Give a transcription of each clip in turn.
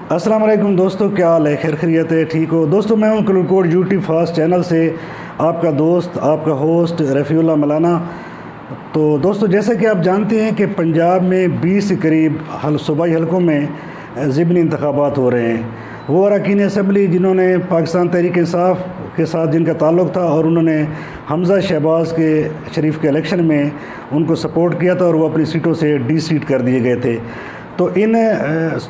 السلام علیکم دوستو، کیا حال ہے؟ خیر خیریت ہے؟ ٹھیک ہو دوستو؟ میں ہوں کلر کوٹ یوٹیوب فاسٹ چینل سے آپ کا دوست، آپ کا ہوسٹ رفیع اللہ مولانا۔ تو دوستو، جیسا کہ آپ جانتے ہیں کہ پنجاب میں 20 کے قریب صوبائی حلقوں میں ضمنی انتخابات ہو رہے ہیں۔ وہ اراکین اسمبلی جنہوں نے پاکستان تحریک انصاف کے ساتھ جن کا تعلق تھا اور انہوں نے حمزہ شہباز کے شریف کے الیکشن میں ان کو سپورٹ کیا تھا اور وہ اپنی سیٹوں سے ڈی سیٹ کر دیے گئے تھے، تو ان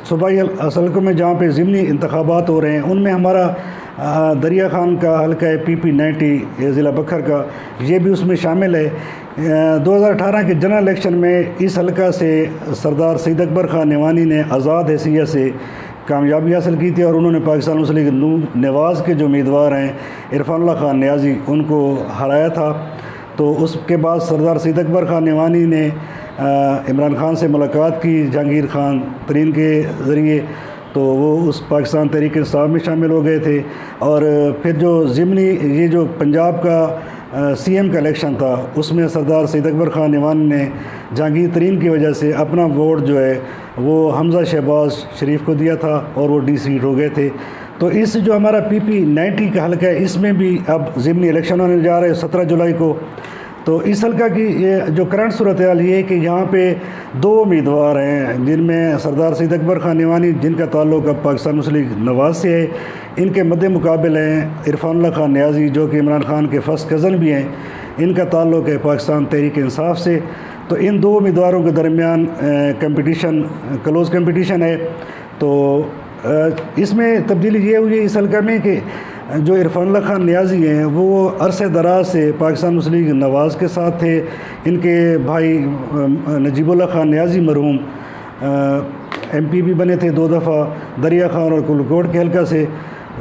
صوبائی حلقوں میں جہاں پہ ضمنی انتخابات ہو رہے ہیں ان میں ہمارا دریا خان کا حلقہ ہے PP90 ضلع بکھر کا، یہ بھی اس میں شامل ہے۔ 2018 کے جنرل الیکشن میں اس حلقہ سے سردار سید اکبر خان نیوانی نے آزاد حیثیت سے کامیابی حاصل کی تھی اور انہوں نے پاکستان مسلم لیگ نواز کے جو امیدوار ہیں عرفان اللہ خان نیازی ان کو ہرایا تھا۔ تو اس کے بعد سردار سید اکبر خان نیوانی نے عمران خان سے ملاقات کی جہانگیر خان ترین کے ذریعے، تو وہ اس پاکستان تحریک انصاف میں شامل ہو گئے تھے۔ اور پھر جو ضمنی یہ جو پنجاب کا CM کا الیکشن تھا اس میں سردار سید اکبر خان نیوانی نے جہانگیر ترین کی وجہ سے اپنا ووٹ جو ہے وہ حمزہ شہباز شریف کو دیا تھا اور وہ ڈی سیٹ ہو گئے تھے۔ تو اس جو ہمارا PP90 کا حلقہ ہے اس میں بھی اب ضمنی الیکشن ہونے جا رہے ہیں 17 جولائی کو۔ تو اس حلقہ کی یہ جو کرنٹ صورتحال یہ ہے کہ یہاں پہ 2 امیدوار ہیں، جن میں سردار سید اکبر خان نیوانی جن کا تعلق اب پاکستان مسلم لیگ نواز سے ہے، ان کے مد مقابل ہیں عرفان اللہ خان نیازی جو کہ عمران خان کے فرسٹ کزن بھی ہیں، ان کا تعلق ہے پاکستان تحریک انصاف سے۔ تو ان 2 امیدواروں کے درمیان کمپٹیشن کلوز کمپٹیشن ہے۔ تو اس میں تبدیلی یہ ہوئی ہے اس حلقہ میں کہ جو عرفان اللہ خان نیازی ہیں وہ عرصہ دراز سے پاکستان مسلم لیگ نواز کے ساتھ تھے۔ ان کے بھائی نجیب اللہ خان نیازی مرحوم MP بھی بنے تھے 2 دفعہ دریا خان اور کلر کوٹ کے حلقہ سے،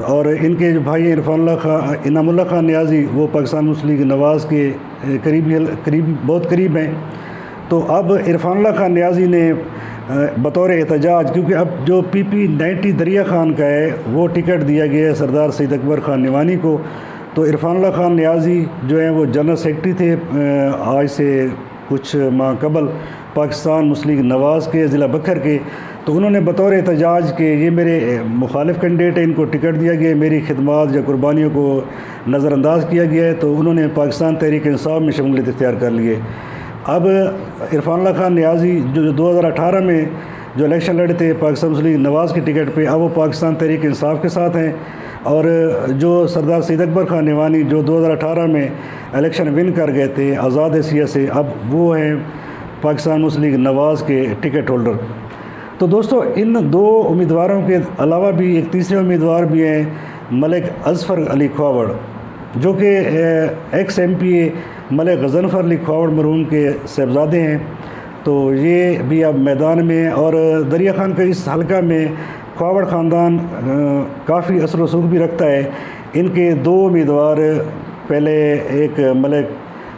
اور ان کے جو بھائی عرفان اللہ خان انعام اللہ خان نیازی وہ پاکستان مسلم لیگ نواز کے بہت قریب ہیں۔ تو اب عرفان اللہ خان نیازی نے بطور احتجاج، کیونکہ اب جو PP90 دریا خان کا ہے وہ ٹکٹ دیا گیا ہے سردار سید اکبر خان نیوانی کو، تو عرفان اللہ خان نیازی جو ہیں وہ جنرل سیکرٹری تھے آج سے کچھ ماہ قبل پاکستان مسلم لیگ نواز کے ضلع بکھر کے، تو انہوں نے بطور احتجاج کہ یہ میرے مخالف کینڈیڈیٹ ہیں، ان کو ٹکٹ دیا گیا ہے، میری خدمات یا قربانیوں کو نظر انداز کیا گیا ہے، تو انہوں نے پاکستان تحریک انصاف میں شمولیت اختیار کر لی ہے۔ اب عرفان اللہ خان نیازی جو 2018 میں جو الیکشن لڑے تھے پاکستان مسلم لیگ نواز کی ٹکٹ پہ، اب وہ پاکستان تحریک انصاف کے ساتھ ہیں، اور جو سردار سید اکبر خان نیوانی جو 2018 میں الیکشن ون کر گئے تھے آزاد حیثیت سے، اب وہ ہیں پاکستان مسلم لیگ نواز کے ٹکٹ ہولڈر۔ تو دوستو، ان 2 امیدواروں کے علاوہ بھی ایک تیسرے امیدوار بھی ہیں ملک اظفر علی کھواوڑ، جو کہ ایکس MP ملک غضنفر علی کھواوڑ مرحوم کے صاحبزادے ہیں۔ تو یہ بھی اب میدان میں ہیں، اور دریا خان کا اس حلقہ میں کھواوڑ خاندان کافی اثر و رسوخ بھی رکھتا ہے۔ ان کے 2 امیدوار، پہلے ایک ملک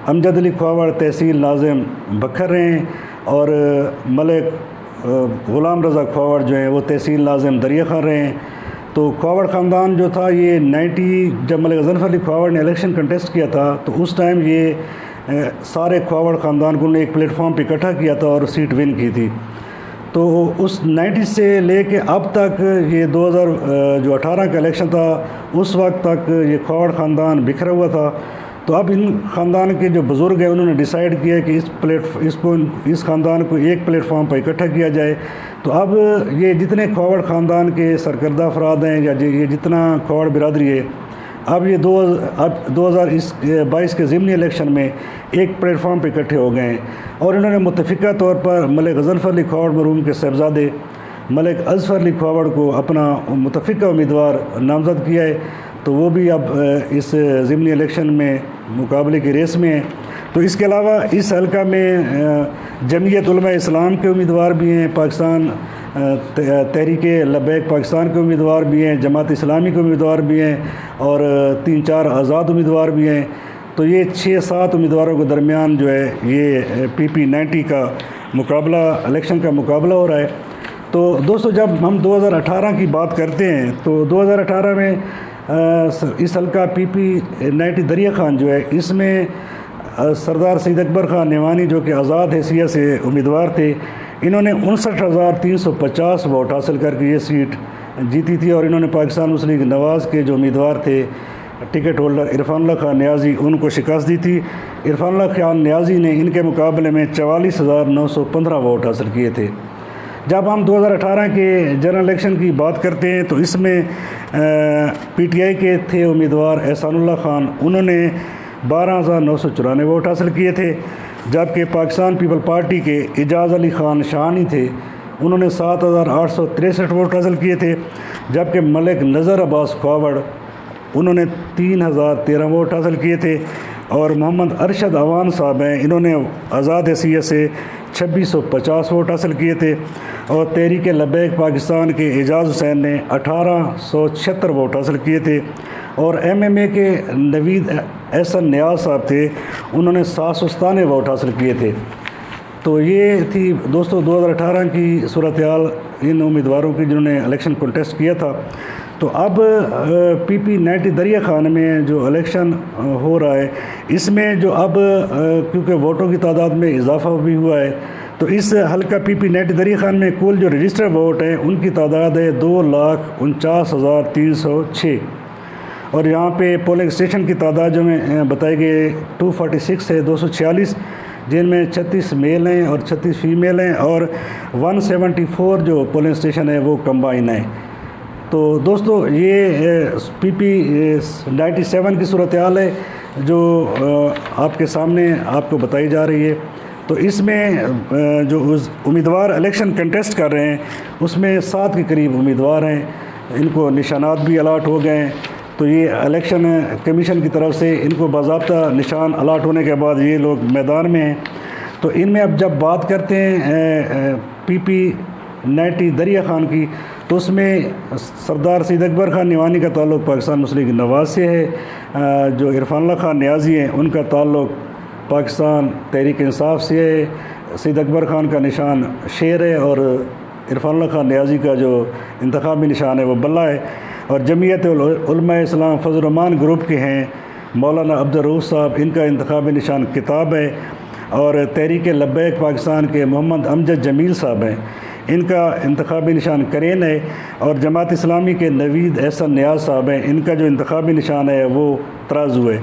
امجد علی کھواوڑ تحصیل ناظم بکھر رہے ہیں، اور ملک غلام رضا کھواوڑ جو ہیں وہ تحصیل ناظم دریا خان رہے ہیں۔ تو کھواوڑ خاندان جو تھا یہ 90 جب ملک غضنفر علی کھواوڑ نے الیکشن کنٹیسٹ کیا تھا تو اس ٹائم یہ سارے کھواوڑ خاندان کو نے ایک پلیٹ فارم پہ اکٹھا کیا تھا اور سیٹ ون کی تھی۔ تو اس 90 سے لے کے اب تک یہ 2018 کا الیکشن تھا اس وقت تک یہ کھواوڑ خاندان بکھرا ہوا تھا۔ تو اب ان خاندان کے جو بزرگ ہیں انہوں نے ڈیسائیڈ کیا کہ اس خاندان کو ایک پلیٹ فارم پر اکٹھا کیا جائے۔ تو اب یہ جتنے کھواوڑ خاندان کے سرکردہ افراد ہیں یا یہ جتنا کھواوڑ برادری ہے، اب یہ 2022 کے ضمنی الیکشن میں ایک پلیٹ فارم پہ اکٹھے ہو گئے ہیں، اور انہوں نے متفقہ طور پر ملک غضنفر علی کھواوڑ مرحوم کے صاحبزادے ملک اظفر علی کھواوڑ کو اپنا متفقہ امیدوار نامزد کیا ہے۔ تو وہ بھی اب اس ضمنی الیکشن میں مقابلے کی ریس میں ہیں۔ تو اس کے علاوہ اس حلقہ میں جمعیت علماء اسلام کے امیدوار بھی ہیں، پاکستان تحریک لبیک پاکستان کے امیدوار بھی ہیں، جماعت اسلامی کے امیدوار بھی ہیں، اور 3-4 آزاد امیدوار بھی ہیں۔ تو یہ 6-7 امیدواروں کے درمیان جو ہے یہ PP90 کا مقابلہ الیکشن کا مقابلہ ہو رہا ہے۔ تو دوستو، جب ہم 2018 کی بات کرتے ہیں تو 2018 میں اس حلقہ PP90 دریا خان جو ہے اس میں سردار سید اکبر خان نیوانی جو کہ آزاد حیثیت سے امیدوار تھے، انہوں نے 59,350 ووٹ حاصل کر کے یہ سیٹ جیتی تھی، اور انہوں نے پاکستان مسلم لیگ نواز کے جو امیدوار تھے ٹکٹ ہولڈر عرفان اللہ خان نیازی، ان کو شکست دی تھی۔ عرفان اللہ خان نیازی نے ان کے مقابلے میں 44,915 ووٹ حاصل کیے تھے۔ جب ہم 2018 کے جنرل الیکشن کی بات کرتے ہیں تو اس میں پی ٹی آئی کے تھے امیدوار احسان اللہ خان، انہوں نے 12,994 ووٹ حاصل کیے تھے، جبکہ پاکستان پیپل پارٹی کے اعجاز علی خان شاہانی تھے، انہوں نے 7,863 ووٹ حاصل کیے تھے، جبکہ ملک نظر عباس کھواڑ انہوں نے 3,013 ووٹ حاصل کیے تھے، اور محمد ارشد عوان صاحب ہیں، انہوں نے آزاد حیثیت سے 2,650 ووٹ حاصل کیے تھے، اور تحریک لبیک پاکستان کے اعجاز حسین نے 1,876 ووٹ حاصل کیے تھے، اور ایم ایم اے کے نوید احسن نیاز صاحب تھے، انہوں نے 797 ووٹ حاصل کیے تھے۔ تو یہ تھی دوستو 2018 کی صورتحال ان امیدواروں کی جنہوں نے الیکشن کنٹیسٹ کیا تھا۔ تو اب پی پی 90 دریا خان میں جو الیکشن ہو رہا ہے، اس میں جو اب کیونکہ ووٹوں کی تعداد میں اضافہ بھی ہوا ہے، تو اس حلقہ پی پی 90 دریا خان میں کل جو رجسٹر ووٹ ہیں ان کی تعداد ہے 2,49,306، اور یہاں پہ پولنگ اسٹیشن کی تعداد جو میں بتائی گئی 246 ہے، 246، جن میں 36 میل ہیں اور 36 فیمیل ہیں، اور 174 جو پولنگ اسٹیشن ہے وہ کمبائن ہیں۔ تو دوستو یہ پی پی 97 کی صورتحال ہے جو آپ کے سامنے آپ کو بتائی جا رہی ہے۔ تو اس میں جو امیدوار الیکشن کنٹیسٹ کر رہے ہیں اس میں 7 کے قریب امیدوار ہیں، ان کو نشانات بھی الاٹ ہو گئے ہیں۔ تو یہ الیکشن کمیشن کی طرف سے ان کو باضابطہ نشان الاٹ ہونے کے بعد یہ لوگ میدان میں ہیں۔ تو ان میں اب جب بات کرتے ہیں پی پی 90 دریا خان کی، تو اس میں سردار سید اکبر خان نیوانی کا تعلق پاکستان مسلم لیگ نواز سے ہے، جو عرفان اللہ خان نیازی ہیں ان کا تعلق پاکستان تحریک انصاف سے ہے، سید اکبر خان کا نشان شیر ہے، اور عرفان اللہ خان نیازی کا جو انتخابی نشان ہے وہ بلہ ہے، اور جمعیت علماء اسلام فضل الرحمان گروپ کے ہیں مولانا عبدالرؤوف صاحب، ان کا انتخابی نشان کتاب ہے، اور تحریک لبیک پاکستان کے محمد امجد جمیل صاحب ہیں، ان کا انتخابی نشان کرین ہے، اور جماعت اسلامی کے نوید احسن نیاز صاحب ہیں، ان کا جو انتخابی نشان ہے وہ ترازو ہے۔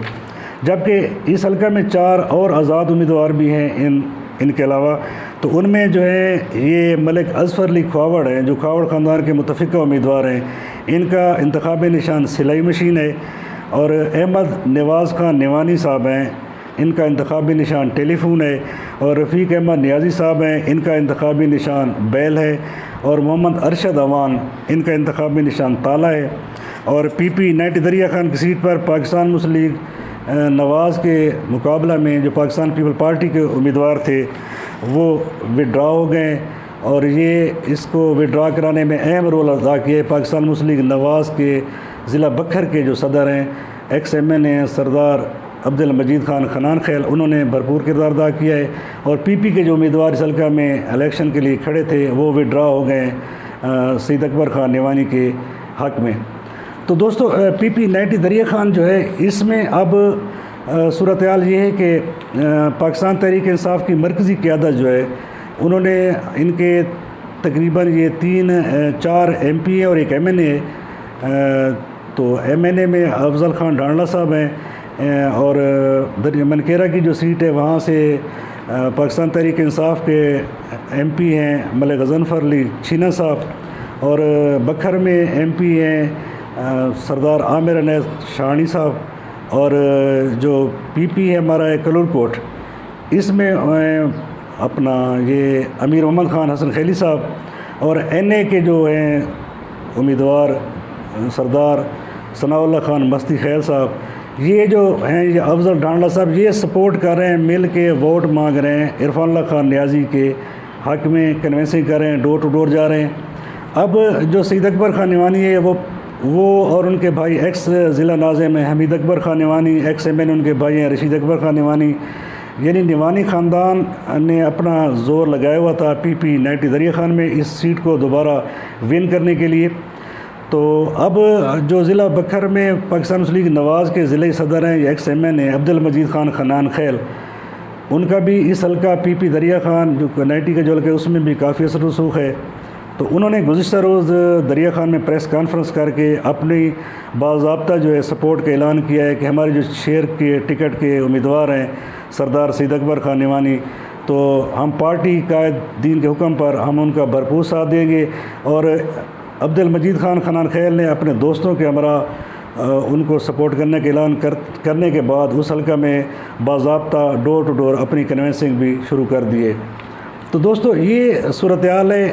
جبکہ اس حلقہ میں 4 اور آزاد امیدوار بھی ہیں ان کے علاوہ، تو ان میں جو ہے یہ ملک اظفر علی کھواڑ ہیں جو کھواڑ خاندان کے متفقہ امیدوار ہیں، ان کا انتخابی نشان سلائی مشین ہے، اور احمد نواز خان نیوانی صاحب ہیں، ان کا انتخابی نشان ٹیلی فون ہے، اور رفیق احمد نیازی صاحب ہیں، ان کا انتخابی نشان بیل ہے، اور محمد ارشد عوان ان کا انتخابی نشان تالا ہے۔ اور پی پی 90 دریا خان کی سیٹ پر پاکستان مسلم لیگ نواز کے مقابلہ میں جو پاکستان پیپل پارٹی کے امیدوار تھے وہ وڈرا ہو گئے، اور یہ اس کو وڈرا کرانے میں اہم رول ادا کیا ہے پاکستان مسلم لیگ نواز کے ضلع بکھر کے جو صدر ہیں، ایکس ایم این اے سردار عبد المجید خان خنان خیل، انہوں نے بھرپور کردار ادا کیا ہے، اور پی پی کے جو امیدوار اس حلقہ میں الیکشن کے لیے کھڑے تھے وہ وڈرا ہو گئے سید اکبر خان نیوانی کے حق میں۔ تو دوستو پی پی 90 دریا خان جو ہے اس میں اب صورتحال یہ ہے کہ پاکستان تحریک انصاف کی مرکزی قیادت جو ہے انہوں نے ان کے تقریباً یہ 4 ایم پی اور ایک ایم این اے، تو ایم این اے میں افضل خان ڈانڈلہ صاحب ہیں، اور منکیرا کی جو سیٹ ہے وہاں سے پاکستان تحریک انصاف کے ایم پی ہیں ملک غضنفر علی چھینا صاحب، اور بکھر میں ایم پی ہیں سردار عامر انیس شاہانی صاحب، اور جو پی پی ہے ہمارا ہے کلور کوٹ، اس میں اپنا یہ امیر محمد خان حسن خیلی صاحب، اور این اے کے جو ہیں امیدوار سردار ثناء اللہ خان مستی خیل صاحب، یہ جو ہیں یہ افضل ڈانڈلہ صاحب یہ سپورٹ کر رہے ہیں، مل کے ووٹ مانگ رہے ہیں عرفان اللہ خان نیازی کے حق میں، کنوینسنگ کر رہے ہیں، ڈور ٹو ڈور جا رہے ہیں۔ اب جو سید اکبر خان نیوانی ہے وہ اور ان کے بھائی ایکس ضلع ناظم ہیں حمید اکبر خان نیوانی، ایکس ایم این ان کے بھائی ہیں رشید اکبر خان نیوانی، یعنی نیوانی خاندان نے اپنا زور لگایا ہوا تھا پی پی 90 دریا خان میں اس سیٹ کو دوبارہ ون کرنے کے لیے۔ تو اب جو ضلع بکھر میں پاکستان مسلم لیگ نواز کے ضلعی صدر ہیں یہ ایکس ایم این ہیں عبد المجید خان خنان خیل، ان کا بھی اس حلقہ پی پی دریا خان جو کنائٹی کا جو حلقہ ہے اس میں بھی کافی اثر رسوخ ہے. تو انہوں نے گزشتہ روز دریا خان میں پریس کانفرنس کر کے اپنی باضابطہ جو ہے سپورٹ کا اعلان کیا ہے کہ ہمارے جو شہر کے ٹکٹ کے امیدوار ہیں سردار سید اکبر خان نعمانی، تو ہم پارٹی قائد دین کے حکم پر ہم ان کا بھرپور ساتھ دیں گے. اور عبد المجید خان خنان خیل نے اپنے دوستوں کے ہمراہ ان کو سپورٹ کرنے کا اعلان کرنے کے بعد اس حلقہ میں باضابطہ ڈور ٹو ڈور اپنی کنوینسنگ بھی شروع کر دیے. تو دوستو یہ صورتحال ہے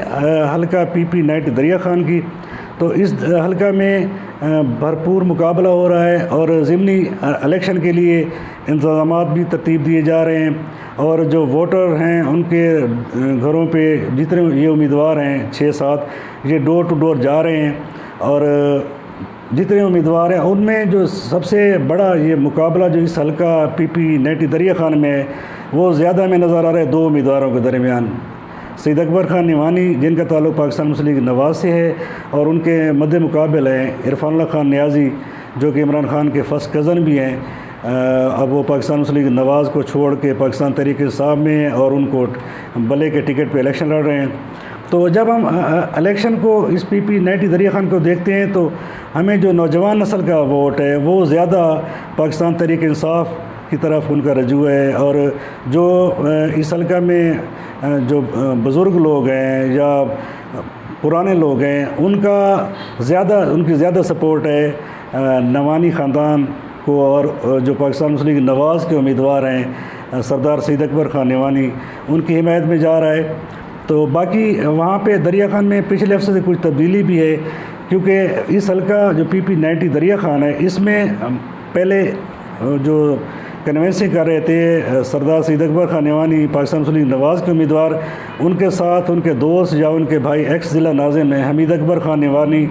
حلقہ پی پی 90 دریا خان کی. تو اس حلقہ میں بھرپور مقابلہ ہو رہا ہے اور ضمنی الیکشن کے لیے انتظامات بھی ترتیب دیے جا رہے ہیں. اور جو ووٹر ہیں ان کے گھروں پہ جتنے یہ امیدوار ہیں 6-7 یہ ڈور ٹو ڈور جا رہے ہیں. اور جتنے امیدوار ہیں ان میں جو سب سے بڑا یہ مقابلہ جو اس حلقہ پی پی 90 دریا خان میں ہے وہ زیادہ میں نظر آ رہا ہے 2 امیدواروں کے درمیان. سید اکبر خان نعمانی جن کا تعلق پاکستان مسلم لیگ نواز سے ہے، اور ان کے مد مقابل ہیں عرفان اللہ خان نیازی جو کہ عمران خان کے فرسٹ کزن بھی ہیں. اب وہ پاکستان مسلم لیگ نواز کو چھوڑ کے پاکستان تحریک انصاف میں ہیں اور ان کو بلے کے ٹکٹ پہ الیکشن لڑ رہے ہیں. تو جب ہم الیکشن کو اس پی پی 90 دریا خان کو دیکھتے ہیں تو ہمیں جو نوجوان نسل کا ووٹ ہے وہ زیادہ پاکستان تحریک انصاف کی طرف ان کا رجوع ہے. اور جو اس حلقہ میں جو بزرگ لوگ ہیں یا پرانے لوگ ہیں ان کی زیادہ سپورٹ ہے نعمانی خاندان کو. اور جو پاکستان مسلم لیگ نواز کے امیدوار ہیں سردار سید اکبر خان نعمانی ان کی حمایت میں جا رہا ہے. تو باقی وہاں پہ دریا خان میں پچھلے ہفتے سے کچھ تبدیلی بھی ہے، کیونکہ اس حلقہ جو پی پی 90 دریا خان ہے اس میں پہلے جو کنوینسنگ کر رہے تھے سردار سید اکبر خان نعمانی پاکستان مسلم لیگ نواز کے امیدوار، ان کے ساتھ ان کے دوست یا ان کے بھائی ایکس ضلع ناظم ہیں حمید اکبر خان نعمانی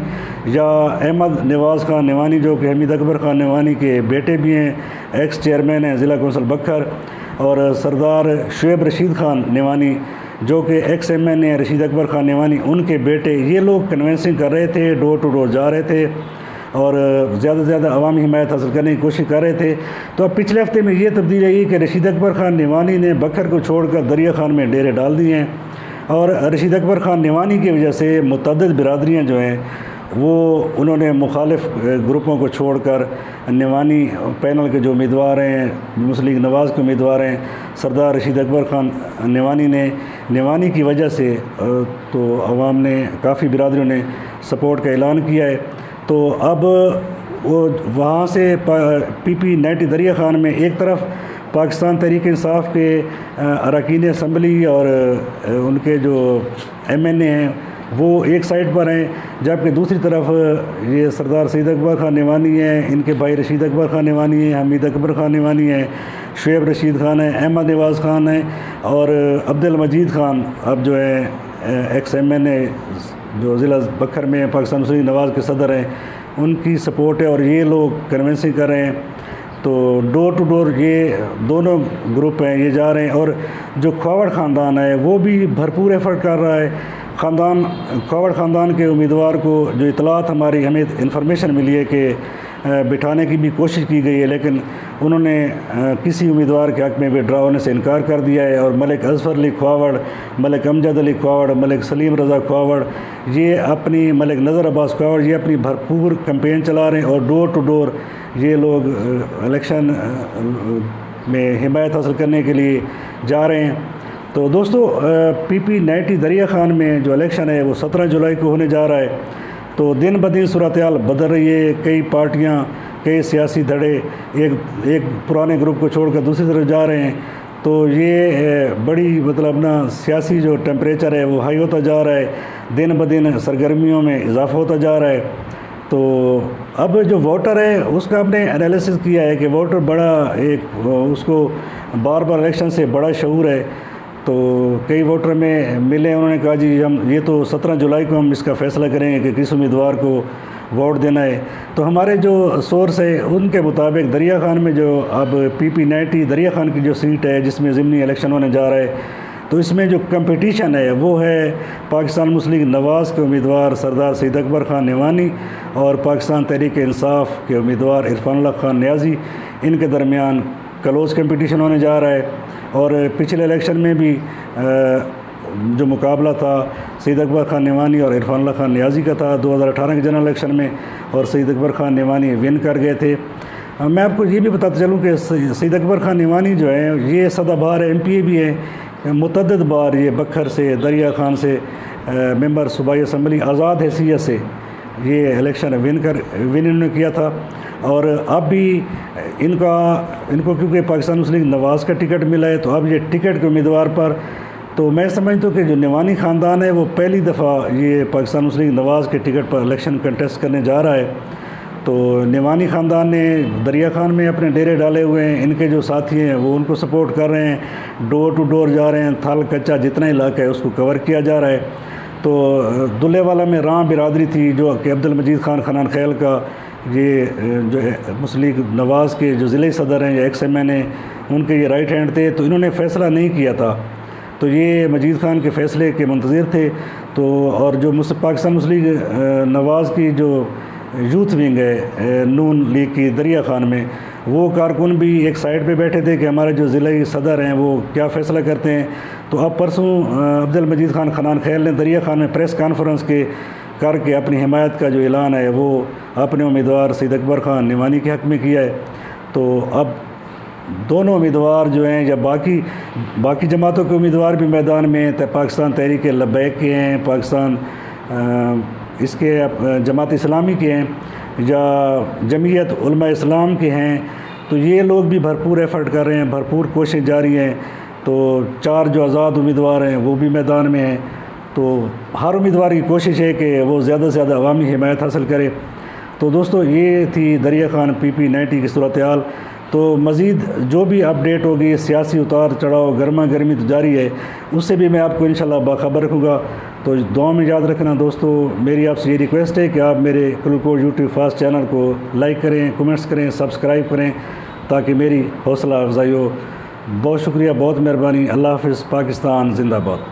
یا احمد نواز خان نعمانی جو کہ حمید اکبر خان نعمانی کے بیٹے بھی ہیں، ایکس چیئرمین ہیں ضلع کونسل بکھر، اور سردار شعیب رشید خان نعمانی جو کہ ایکس ایم این اے رشید اکبر خان نعمانی ان کے بیٹے. یہ لوگ کنوینسنگ کر رہے تھے، ڈور ٹو ڈور جا رہے تھے اور زیادہ سے زیادہ عوامی حمایت حاصل کرنے کی کوشش کر رہے تھے. تو اب پچھلے ہفتے میں یہ تبدیلی آئی کہ رشید اکبر خان نعمانی نے بکھر کو چھوڑ کر دریا خان میں ڈیرے ڈال دیے ہیں. اور رشید اکبر خان نعمانی کی وجہ سے متعدد برادریاں جو ہیں وہ انہوں نے مخالف گروپوں کو چھوڑ کر نعمانی پینل کے جو امیدوار ہیں مسلم لیگ نواز کے امیدوار ہیں سردار رشید اکبر خان نعمانی کی وجہ سے تو عوام نے کافی برادریوں نے سپورٹ کا اعلان کیا ہے. تو اب وہ وہاں سے پی پی 90 دریا خان میں ایک طرف پاکستان تحریک انصاف کے اراکین اسمبلی اور ان کے جو ایم این اے ہیں وہ ایک سائڈ پر ہیں، جبکہ دوسری طرف یہ سردار سید اکبر خان نعمانی ہیں، ان کے بھائی رشید اکبر خان نعمانی ہیں، حمید اکبر خان نعمانی ہیں، شعیب رشید خان ہیں، احمد نواز خان ہیں، اور عبد المجید خان اب جو ہے ایکس ایم این اے جو ضلع بکھر میں پاکستان مسلم لیگ نواز کے صدر ہیں ان کی سپورٹ ہے. اور یہ لوگ کنوینسنگ کر رہے ہیں. تو ڈور ٹو ڈور یہ دونوں گروپ ہیں یہ جا رہے ہیں. اور جو کھوڑ خاندان ہے وہ بھی بھرپور ایفرٹ کر رہا ہے. کھوڑ خاندان کے امیدوار کو جو اطلاعات ہمیں انفارمیشن ملی ہے کہ بٹھانے کی بھی کوشش کی گئی ہے، لیکن انہوں نے کسی امیدوار کے حق میں وڈرا ہونے سے انکار کر دیا ہے. اور ملک اظفر علی کھوڑ، ملک امجد علی کھوڑ، ملک سلیم رضا کھوڑ، یہ اپنی ملک نظر عباس کھوڑ یہ اپنی بھرپور کمپین چلا رہے ہیں اور ڈور ٹو ڈور یہ لوگ الیکشن میں حمایت حاصل کرنے کے لیے جا رہے ہیں. تو دوستو پی پی 90 دریا خان میں جو الیکشن ہے وہ 17 جولائی کو ہونے جا رہا ہے. تو دن بدن صورتحال بدل رہی ہے. کئی پارٹیاں، کئی سیاسی دھڑے ایک پرانے گروپ کو چھوڑ کر دوسری طرف جا رہے ہیں. تو یہ بڑی اپنا سیاسی جو ٹیمپریچر ہے وہ ہائی ہوتا جا رہا ہے. دن بدن سرگرمیوں میں اضافہ ہوتا جا رہا ہے. تو اب جو ووٹر ہے اس کا ہم نے انالیسس کیا ہے کہ ووٹر بڑا اس کو بار بار الیکشن سے بڑا شعور ہے. تو کئی ووٹر میں ملے، انہوں نے کہا جی ہم یہ تو 17 جولائی کو ہم اس کا فیصلہ کریں گے کہ کس امیدوار کو ووٹ دینا ہے. تو ہمارے جو سورس ہے ان کے مطابق دریا خان میں جو اب پی پی 90 دریا خان کی جو سیٹ ہے جس میں ضمنی الیکشن ہونے جا رہا ہے، تو اس میں جو کمپٹیشن ہے وہ ہے پاکستان مسلم لیگ نواز کے امیدوار سردار سید اکبر خان نعمانی اور پاکستان تحریک انصاف کے امیدوار عرفان اللہ خان نیازی. ان کے درمیان کلوز کمپٹیشن ہونے جا رہا ہے. اور پچھلے الیکشن میں بھی جو مقابلہ تھا سید اکبر خان نعمانی اور عرفان اللہ خان نیازی کا تھا 2018 کے جنرل الیکشن میں، اور سید اکبر خان نعمانی ون کر گئے تھے۔ میں آپ کو یہ بھی بتاتا چلوں کہ سید اکبر خان نعمانی جو ہیں یہ سدا بار ایم پی اے بھی ہیں، متعدد بار یہ بکھر سے، دریا خان سے ممبر صوبائی اسمبلی آزاد حیثیت سے یہ الیکشن ون انہوں نے کیا تھا۔ اور اب بھی ان کو کیونکہ پاکستان مسلم لیگ نواز کا ٹکٹ ملا ہے، تو اب یہ ٹکٹ کے امیدوار پر، تو میں سمجھتا ہوں کہ جو نعمانی خاندان ہے وہ پہلی دفعہ یہ پاکستان مسلم لیگ نواز کے ٹکٹ پر الیکشن کنٹیسٹ کرنے جا رہا ہے۔ تو نعمانی خاندان نے دریا خان میں اپنے ڈیرے ڈالے ہوئے ہیں، ان کے جو ساتھی ہیں وہ ان کو سپورٹ کر رہے ہیں، ڈور ٹو ڈور جا رہے ہیں، تھل کچا جتنا علاقہ ہے اس کو کور کیا جا رہا ہے۔ تو دلے والا میں راں برادری تھی جو کہ عبد المجید خان خنان خیل کا یہ جو مسلم لیگ نواز کے جو ضلعی صدر ہیں یا ایکس ایم این ہیں، ان کے یہ رائٹ ہینڈ تھے، تو انہوں نے فیصلہ نہیں کیا تھا، تو یہ مجید خان کے فیصلے کے منتظر تھے۔ تو اور جو پاکستان مسلم لیگ نواز کی جو یوتھ ونگ ہے نون لیگ کی دریا خان میں، وہ کارکن بھی ایک سائڈ پہ بیٹھے تھے کہ ہمارے جو ضلعی صدر ہیں وہ کیا فیصلہ کرتے ہیں۔ تو اب پرسوں عبد المجید خان خنان خیل نے دریا خان میں پریس کانفرنس کر کے اپنی حمایت کا جو اعلان ہے وہ اپنے امیدوار سید اکبر خان نعمانی کے حق میں کیا ہے۔ تو اب دونوں امیدوار جو ہیں یا باقی جماعتوں کے امیدوار بھی میدان میں ہیں، پاکستان تحریک لبیک کے ہیں، پاکستان اس کے جماعت اسلامی کے ہیں، یا جمعیت علماء اسلام کے ہیں، تو یہ لوگ بھی بھرپور ایفرٹ کر رہے ہیں، بھرپور کوشش جاری ہیں۔ تو 4 جو آزاد امیدوار ہیں وہ بھی میدان میں ہیں۔ تو ہر امیدوار کی کوشش ہے کہ وہ زیادہ سے زیادہ عوامی حمایت حاصل کرے۔ تو دوستو یہ تھی دریا خان PP-90 کی صورتحال۔ تو مزید جو بھی اپڈیٹ ہوگی، سیاسی اتار چڑھاؤ، گرما گرمی تو جاری ہے، اس سے بھی میں آپ کو انشاءاللہ باخبر رکھوں گا۔ تو دعا میں یاد رکھنا دوستو، میری آپ سے یہ ریکویسٹ ہے کہ آپ میرے کلکوٹ یوٹیوب فاسٹ چینل کو لائک کریں، کمنٹس کریں، سبسکرائب کریں تاکہ میری حوصلہ افزائی ہو۔ بہت شکریہ، بہت مہربانی۔ اللہ حافظ۔ پاکستان زندہ باد۔